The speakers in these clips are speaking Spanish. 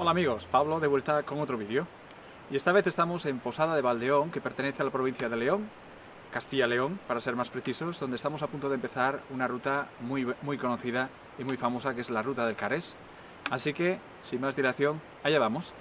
Hola amigos, Pablo de vuelta con otro vídeo. Y esta vez estamos en Posada de Valdeón, que pertenece a la provincia de León, Castilla-León, para ser más precisos, donde estamos a punto de empezar una ruta muy conocida y muy famosa, que es la Ruta del Carés. Así que, sin más dilación, allá vamos.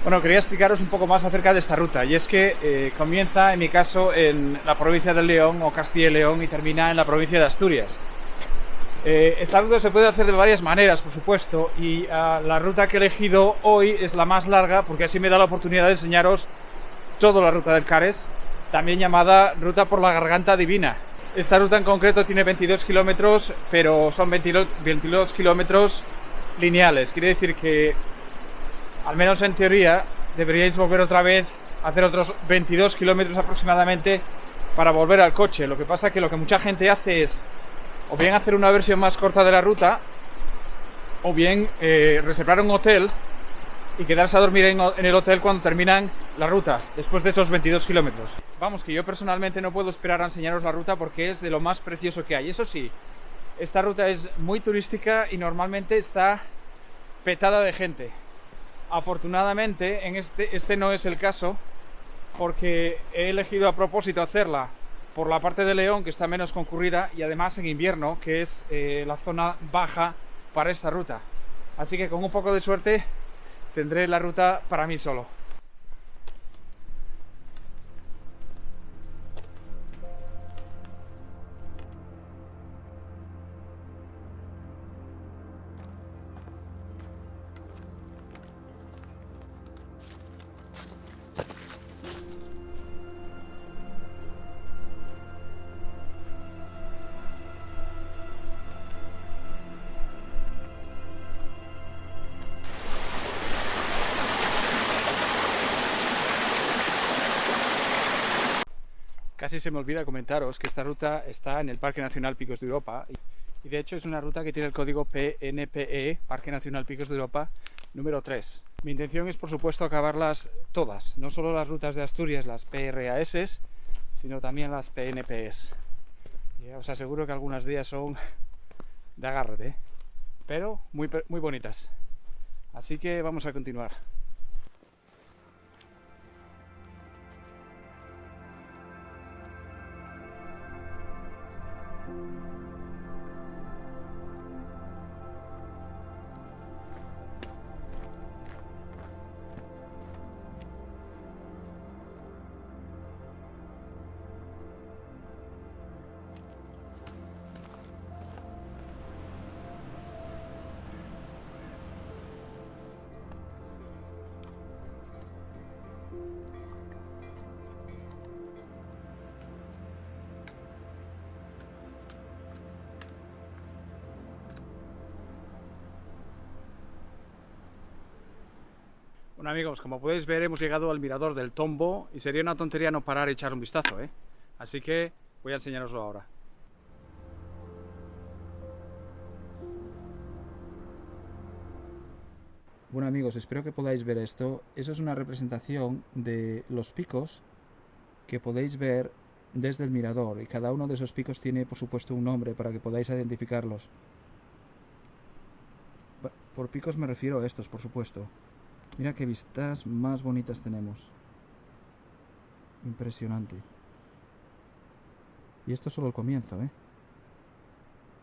Bueno, quería explicaros un poco más acerca de esta ruta, y es que comienza, en mi caso, en la provincia de León o Castilla y León y termina en la provincia de Asturias. Esta ruta se puede hacer de varias maneras, por supuesto, y la ruta que he elegido hoy es la más larga porque así me da la oportunidad de enseñaros toda la Ruta del Carés, también llamada Ruta por la Garganta Divina. Esta ruta en concreto tiene 22 kilómetros, pero son 22 kilómetros lineales. Quiere decir que, al menos en teoría, deberíais volver otra vez a hacer otros 22 kilómetros aproximadamente para volver al coche. Lo que pasa es que lo que mucha gente hace es o bien hacer una versión más corta de la ruta, o bien reservar un hotel y quedarse a dormir en el hotel cuando terminan la ruta, después de esos 22 kilómetros. Vamos, que yo personalmente no puedo esperar a enseñaros la ruta porque es de lo más precioso que hay. Eso sí, esta ruta es muy turística y normalmente está petada de gente. Afortunadamente, en este no es el caso, porque he elegido a propósito hacerla por la parte de León, que está menos concurrida, y además en invierno, que es la zona baja para esta ruta. Así que con un poco de suerte tendré la ruta para mí solo. Casi se me olvida comentaros que esta ruta está en el Parque Nacional Picos de Europa y de hecho es una ruta que tiene el código PNPE, Parque Nacional Picos de Europa número 3. Mi intención es, por supuesto, acabarlas todas, no solo las rutas de Asturias, las PRAS, sino también las PNPs. Y os aseguro que algunas de ellas son de agárrate, pero muy bonitas. Así que vamos a continuar. Bueno amigos, como podéis ver hemos llegado al mirador del Tombo y sería una tontería no parar y echar un vistazo, ¿eh? Así que voy a enseñaroslo ahora. Bueno amigos, espero que podáis ver esto. Eso es una representación de los picos que podéis ver desde el mirador y cada uno de esos picos tiene por supuesto un nombre para que podáis identificarlos. Por picos me refiero a estos, por supuesto. Mira qué vistas más bonitas tenemos. Impresionante. Y esto es solo el comienzo, ¿eh?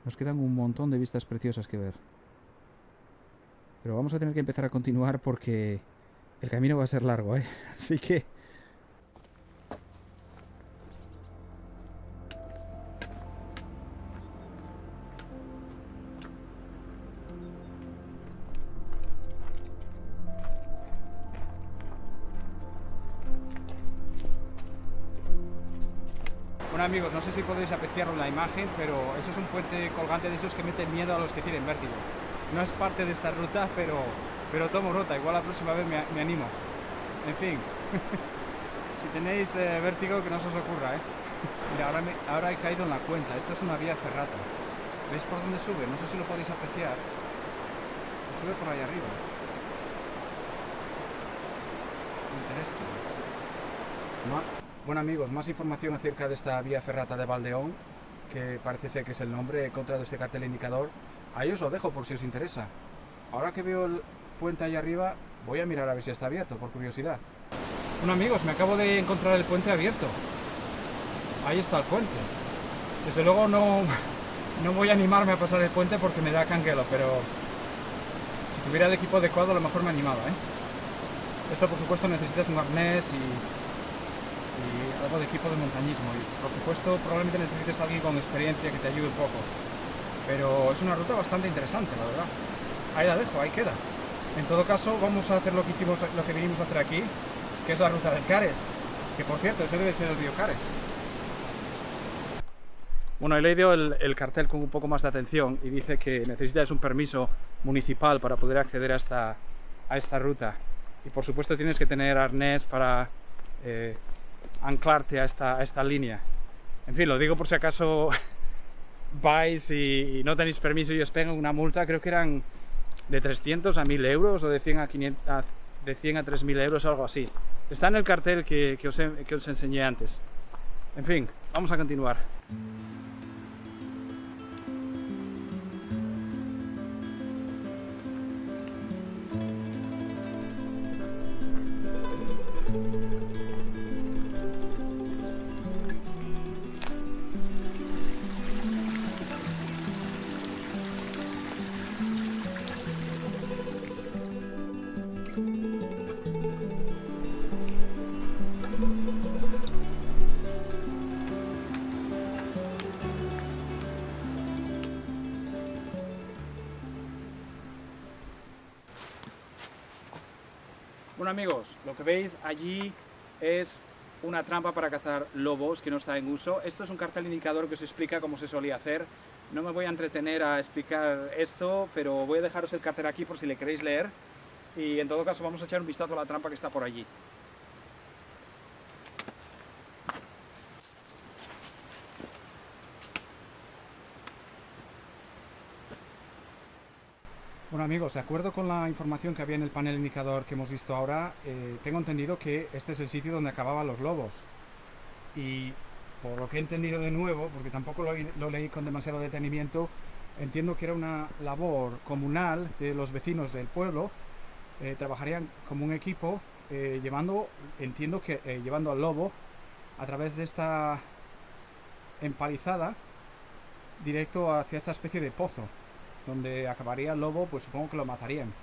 Nos quedan un montón de vistas preciosas que ver. Pero vamos a tener que empezar a continuar porque el camino va a ser largo, ¿eh? Así que... Bueno amigos, no sé si podéis apreciarlo en la imagen, pero eso es un puente colgante de esos que meten miedo a los que tienen vértigo. No es parte de esta ruta, pero tomo nota, igual la próxima vez me animo. En fin, si tenéis vértigo, que no se os ocurra, ¿eh? Mira, ahora he caído en la cuenta, esto es una vía ferrata. ¿Veis por dónde sube? No sé si lo podéis apreciar. Sube por ahí arriba. Interesante. Bueno amigos, más información acerca de esta vía ferrata de Valdeón, que parece ser que es el nombre. He encontrado este cartel indicador. Ahí os lo dejo por si os interesa. Ahora que veo el puente ahí arriba, voy a mirar a ver si está abierto, por curiosidad. Bueno amigos, me acabo de encontrar el puente abierto. Ahí está el puente. Desde luego no voy a animarme a pasar el puente porque me da canguelo, pero si tuviera el equipo adecuado a lo mejor me animaba, ¿eh? Esto por supuesto necesitas un arnés y algo de equipo de montañismo, y por supuesto probablemente necesites a alguien con experiencia que te ayude un poco, pero es una ruta bastante interesante, la verdad. Ahí la dejo, ahí queda. En todo caso vamos a hacer lo que vinimos a hacer aquí, que es la ruta del Cares, que por cierto ese debe ser el río Cares. Bueno, he leído el cartel con un poco más de atención y dice que necesitas un permiso municipal para poder acceder a esta ruta, y por supuesto tienes que tener arnés para anclarte a esta línea. En fin, lo digo por si acaso vais y no tenéis permiso y os pegan una multa. Creo que eran de 300 a 1000 euros o de 100 a 3000 euros, algo así. Está en el cartel que os enseñé antes. En fin, vamos a continuar. Bueno amigos, lo que veis allí es una trampa para cazar lobos que no está en uso. Esto es un cartel indicador que os explica cómo se solía hacer. No me voy a entretener a explicar esto, pero voy a dejaros el cartel aquí por si le queréis leer. Y en todo caso vamos a echar un vistazo a la trampa que está por allí. Bueno amigos, de acuerdo con la información que había en el panel indicador que hemos visto ahora, tengo entendido que este es el sitio donde acababan los lobos. Y por lo que he entendido de nuevo, porque tampoco lo leí con demasiado detenimiento, entiendo que era una labor comunal de los vecinos del pueblo. Trabajarían como un equipo llevando al lobo a través de esta empalizada directo hacia esta especie de pozo, donde acabaría el lobo. Pues supongo que lo matarían.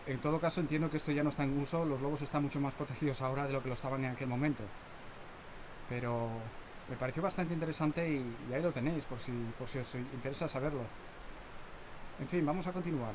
En todo caso entiendo que esto ya no está en uso. Los lobos están mucho más protegidos ahora de lo que lo estaban en aquel momento, pero me pareció bastante interesante y ahí lo tenéis por si os interesa saberlo. En fin, vamos a continuar.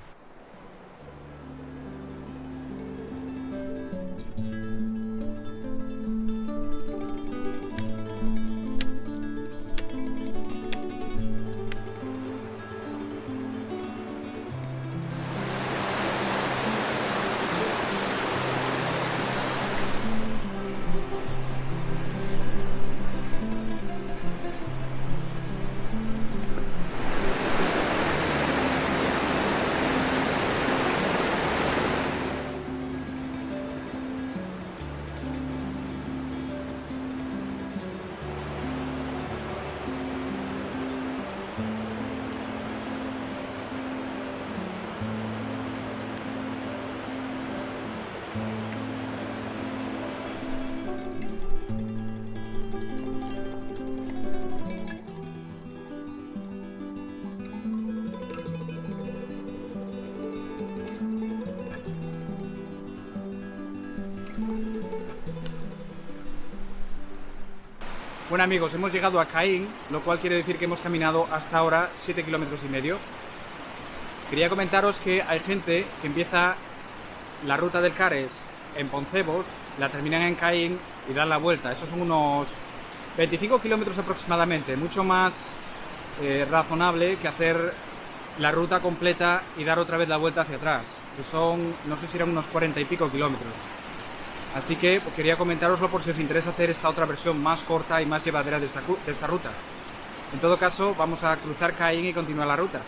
Bueno amigos, hemos llegado a Caín, lo cual quiere decir que hemos caminado hasta ahora 7,5 kilómetros. Quería comentaros que hay gente que empieza la ruta del Cares en Poncebos, la terminan en Caín y dan la vuelta. Esos son unos 25 kilómetros aproximadamente, mucho más razonable que hacer la ruta completa y dar otra vez la vuelta hacia atrás, que son, no sé si eran unos 40 y pico kilómetros. Así que quería comentároslo por si os interesa hacer esta otra versión más corta y más llevadera de esta ruta. En todo caso, vamos a cruzar Caín y continuar la ruta.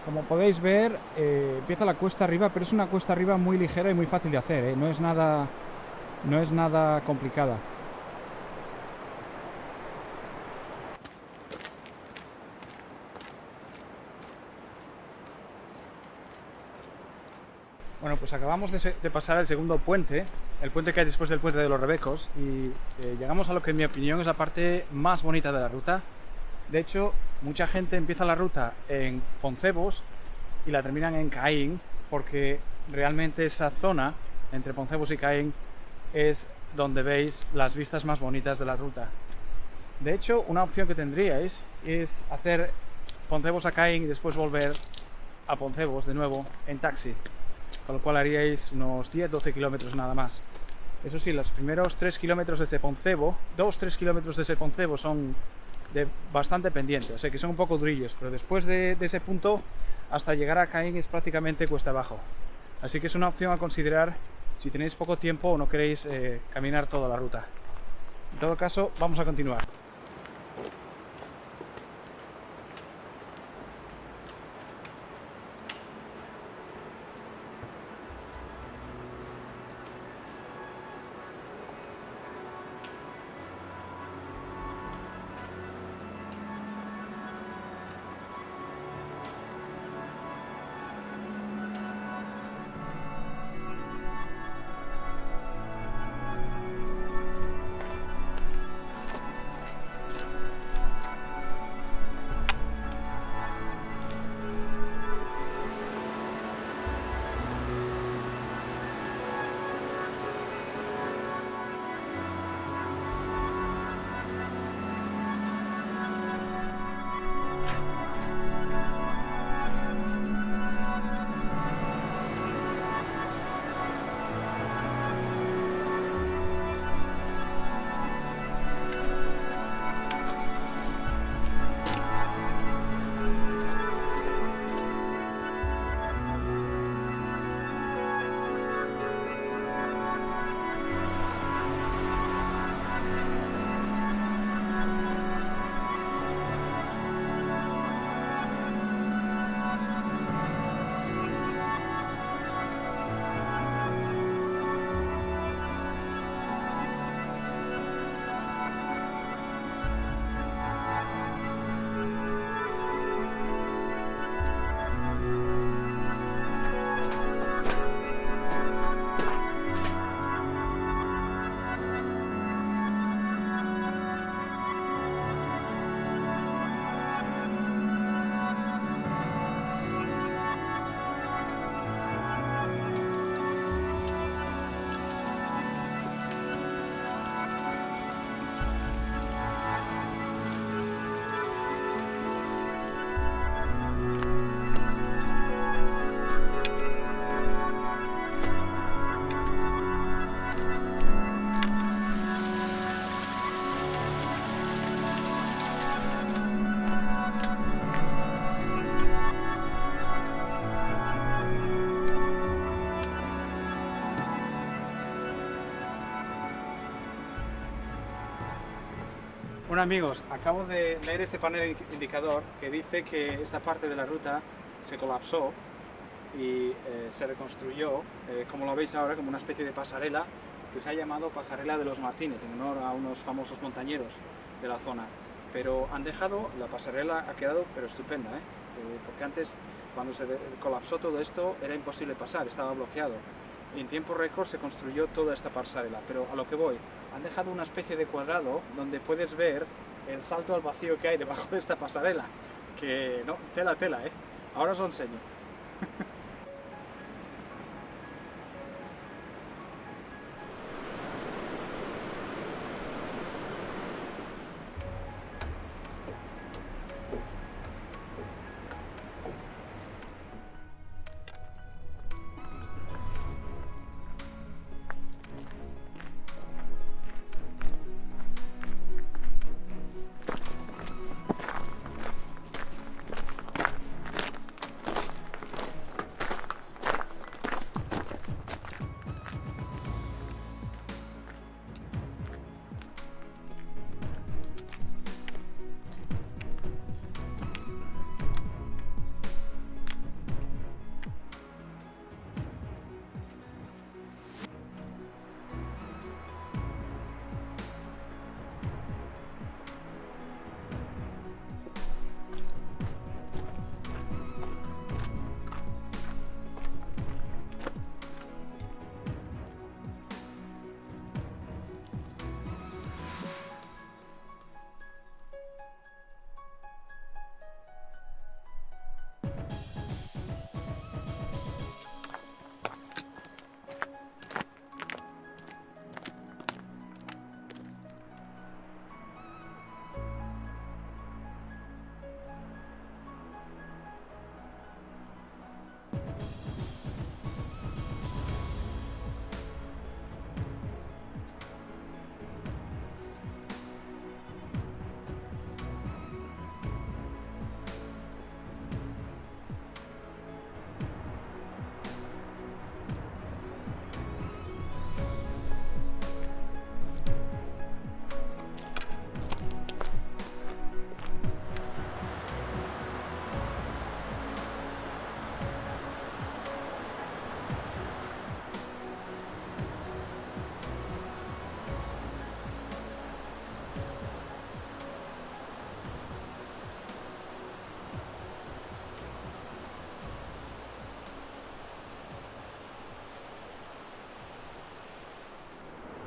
Como podéis ver, empieza la cuesta arriba, pero es una cuesta arriba muy ligera y muy fácil de hacer, ¿eh? No es nada complicada. Bueno, pues acabamos de pasar el segundo puente, el puente que hay después del puente de los Rebecos, y llegamos a lo que en mi opinión es la parte más bonita de la ruta. De hecho, mucha gente empieza la ruta en Poncebos y la terminan en Caín, porque realmente esa zona entre Poncebos y Caín es donde veis las vistas más bonitas de la ruta. De hecho, una opción que tendríais es hacer Poncebos a Caín y después volver a Poncebos de nuevo en taxi, con lo cual haríais unos 10-12 kilómetros nada más. Eso sí, los primeros 3 kilómetros de ese Poncebo, 2-3 kilómetros de ese Poncebo son de bastante pendiente, o sea que son un poco durillos, pero después de ese punto hasta llegar a Caín es prácticamente cuesta abajo. Así que es una opción a considerar si tenéis poco tiempo o no queréis caminar toda la ruta. En todo caso, vamos a continuar. amigos, acabo de leer este panel indicador que dice que esta parte de la ruta se colapsó y se reconstruyó, como lo veis ahora, como una especie de pasarela que se ha llamado Pasarela de los Martínez, en honor a unos famosos montañeros de la zona. Pero han dejado, la pasarela ha quedado pero estupenda, porque antes, cuando se colapsó todo esto, era imposible pasar, estaba bloqueado. Y en tiempo récord se construyó toda esta pasarela, pero a lo que voy, han dejado una especie de cuadrado donde puedes ver el salto al vacío que hay debajo de esta pasarela, que no, tela, ahora os lo enseño.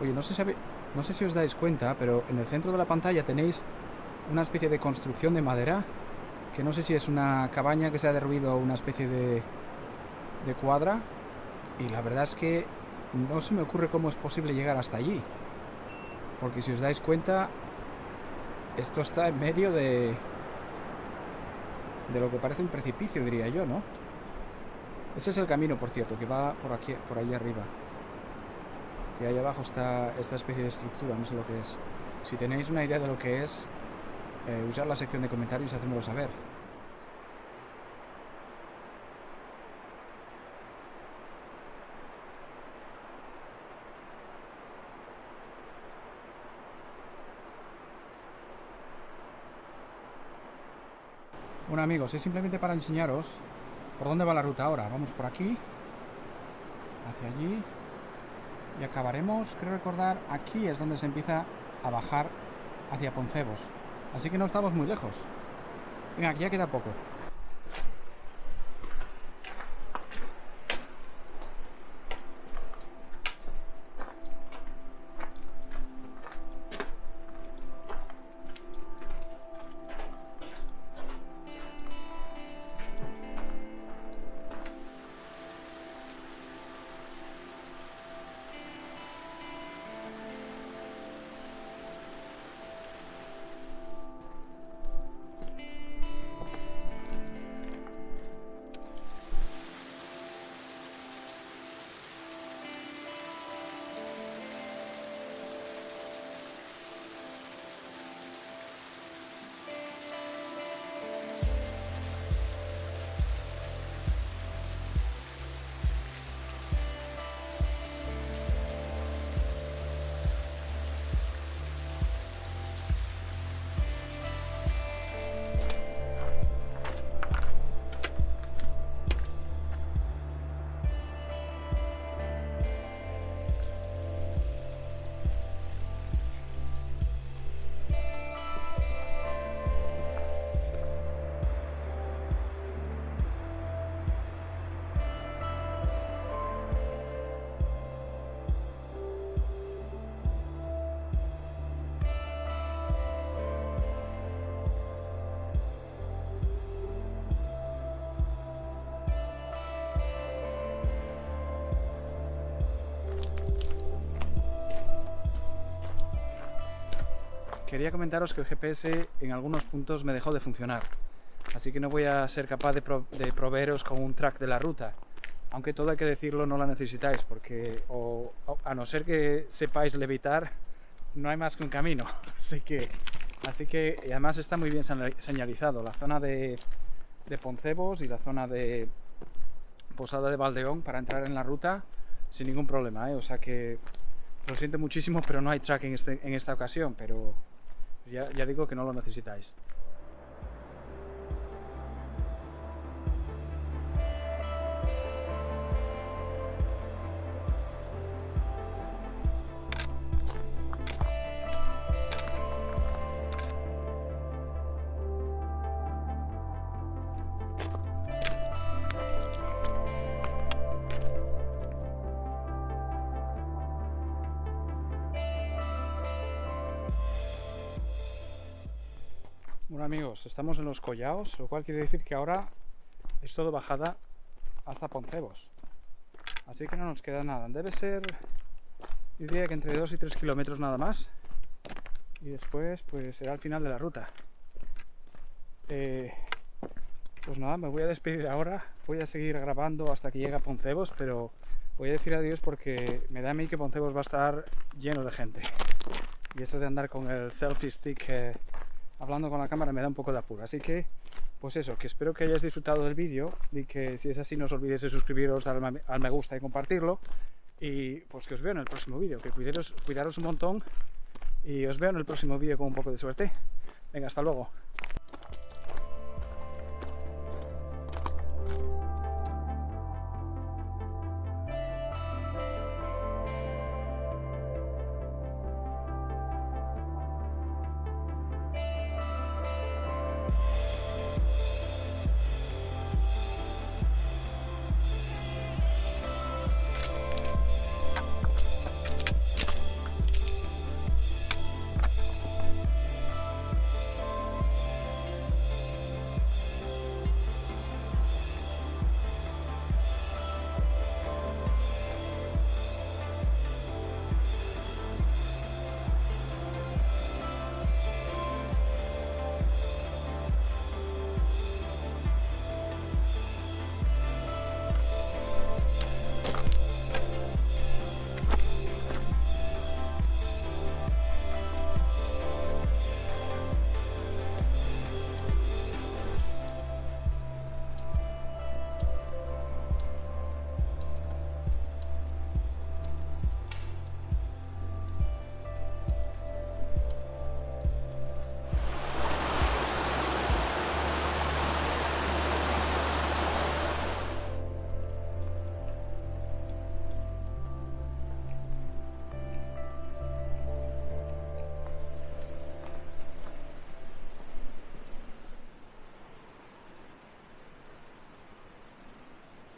Oye, no sé si os dais cuenta, pero en el centro de la pantalla tenéis una especie de construcción de madera, que no sé si es una cabaña que se ha derruido o una especie de cuadra, y la verdad es que no se me ocurre cómo es posible llegar hasta allí, porque si os dais cuenta, esto está en medio de lo que parece un precipicio, diría yo, ¿no? Ese es el camino, por cierto, que va por aquí, por ahí arriba. Y ahí abajo está esta especie de estructura, no sé lo que es. Si tenéis una idea de lo que es, usad la sección de comentarios y hacedmelo saber. Bueno amigos, es simplemente para enseñaros por dónde va la ruta ahora. Vamos por aquí, hacia allí. Y acabaremos, creo recordar, aquí es donde se empieza a bajar hacia Poncebos. Así que no estamos muy lejos. Venga, aquí ya queda poco. quería comentaros que el GPS en algunos puntos me dejó de funcionar, así que no voy a ser capaz de proveeros con un track de la ruta, aunque todo hay que decirlo, no la necesitáis, porque a no ser que sepáis levitar, no hay más que un camino. Así que y además está muy bien señalizado la zona de Poncebos y la zona de Posada de Valdeón para entrar en la ruta sin ningún problema, ¿eh? O sea que lo siento muchísimo, pero no hay track en esta ocasión, pero ya digo que no lo necesitáis. Bueno amigos, estamos en los Collaos, lo cual quiere decir que ahora es todo bajada hasta Poncebos. Así que no nos queda nada. Debe ser, yo diría que entre 2 y 3 kilómetros nada más. Y después pues será el final de la ruta. Pues nada, me voy a despedir ahora. Voy a seguir grabando hasta que llegue a Poncebos, pero voy a decir adiós porque me da a mí que Poncebos va a estar lleno de gente. Y eso de andar con el selfie stick hablando con la cámara me da un poco de apuro, así que pues eso, que espero que hayáis disfrutado del vídeo y que si es así no os olvidéis de suscribiros, dar al me gusta y compartirlo, y pues que os veo en el próximo vídeo, que cuidaros un montón y os veo en el próximo vídeo con un poco de suerte. Venga, hasta luego.